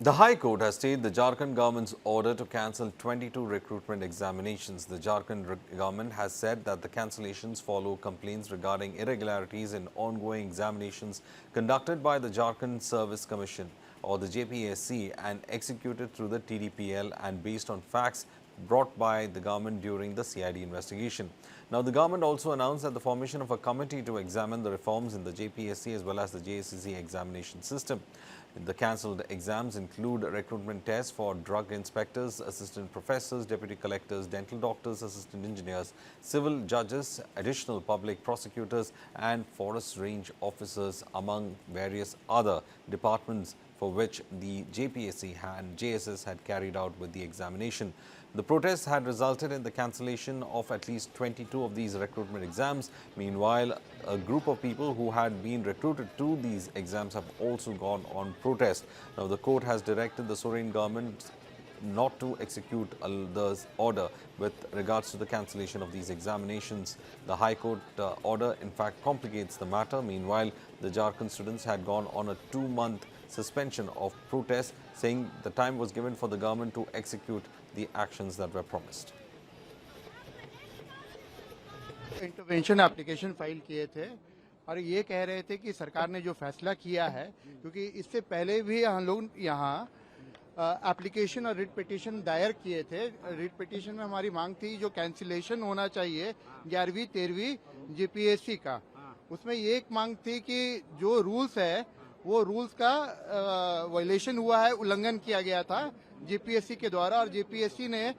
The High Court has stayed the Jharkhand government's order to cancel 22 recruitment examinations. The Jharkhand government has said that the cancellations follow complaints regarding irregularities in ongoing examinations conducted by the Jharkhand Service Commission or the JPSC and executed through the TDPL and based on facts brought by the government during the CID investigation. Now, the government also announced that the formation of a committee to examine the reforms in the JPSC as well as the JSCC examination system. The cancelled exams include recruitment tests for drug inspectors, assistant professors, deputy collectors, dental doctors, assistant engineers, civil judges, additional public prosecutors and forest range officers, among various other departments for which the JPSC and JSS had carried out with the examination. The protests had resulted in the cancellation of at least 22 of these recruitment exams. Meanwhile, a group of people who had been recruited to these exams have also gone on protest. Now, the court has directed the Soren government not to execute the order with regards to the cancellation of these examinations. The High Court order, in fact, complicates the matter. Meanwhile, the Jharkhand students had gone on a 2-month suspension of protest, saying the time was given for the government to execute the actions that were promised. Intervention application file किए थे और ये कह रहे थे कि सरकार ने जो फैसला किया है, क्योंकि इससे पहले भी हम लोग यहाँ एप्लीकेशन और रिट पिटीशन दायर किए थे। रिट पिटीशन में हमारी मांग थी जो कैंसिलेशन होना चाहिए 11वीं 13वीं जीपीएससी का, उसमें ये एक मांग थी कि जो रूल्स है वो रूल्स का वायलेशन हुआ है, उल्लंघन किया गया था जीपीएससी के द्वारा और जीपीएससी ने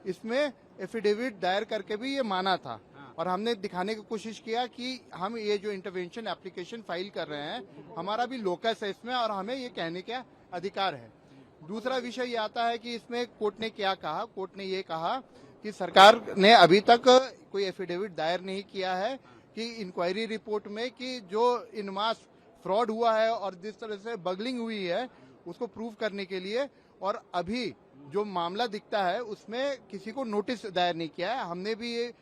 इसमें एफिडेविट दायर करके भी ये माना था और हमने दिखाने की कोशिश किया कि हम ये जो इंटरवेंशन एप्लीकेशन फाइल कर रहे हैं हमारा भी लोकस है इसमें और हमें ये कहने का अधिकार है। दूसरा विषय ये आता है कि इसमें कोर्ट ने क्या कहा। कोर्ट ने ये कहा कि सरकार ने अभी तक कोई एफिडेविट दायर नहीं किया है कि इंक्वायरी रिपोर्ट में कि जो इनमास फ्रॉड हुआ है और जिस तरह से बगलिंग हुई है उसको प्रूव करने के लिए, और अभी जो मामला दिखता है उसमें किसी को नोटिस दायर नहीं किया है। हमने भी ये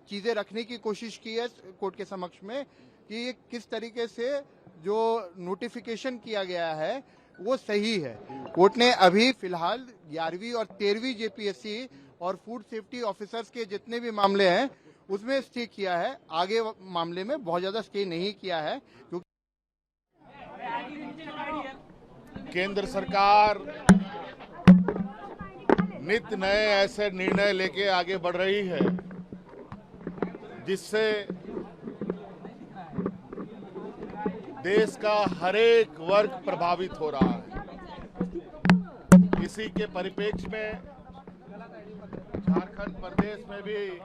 चीजें रखने की कोशिश की है कोर्ट के समक्ष में कि ये किस तरीके से जो नोटिफिकेशन किया गया है वो सही है। कोर्ट ने अभी फिलहाल 11वीं और 13वीं जेपीएससी और फूड सेफ्टी ऑफिसर्स के जितने भी मामले हैं उसमें स्टे किया है, आगे मामले में बहुत ज्यादा स्टे नहीं किया है। क्योंकि केंद्र सरकार नित नए ऐसे निर्णय लेके आगे बढ़ रही है जिससे देश का हर एक वर्ग प्रभावित हो रहा है। इसी के परिप्रेक्ष्य में झारखंड प्रदेश में भी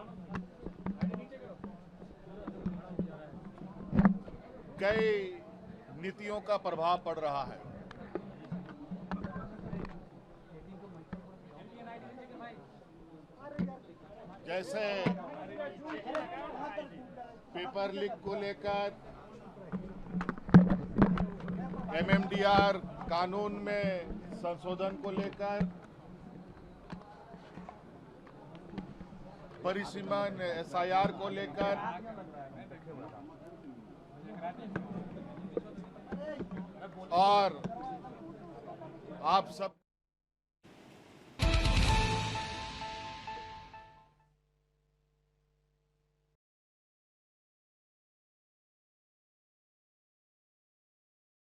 कई नीतियों का प्रभाव पड़ रहा है। जैसे पेपर लीक को लेकर एमएमडीआर कानून में संशोधन को लेकर, परिसीमन एसआईआर को लेकर, और आप सब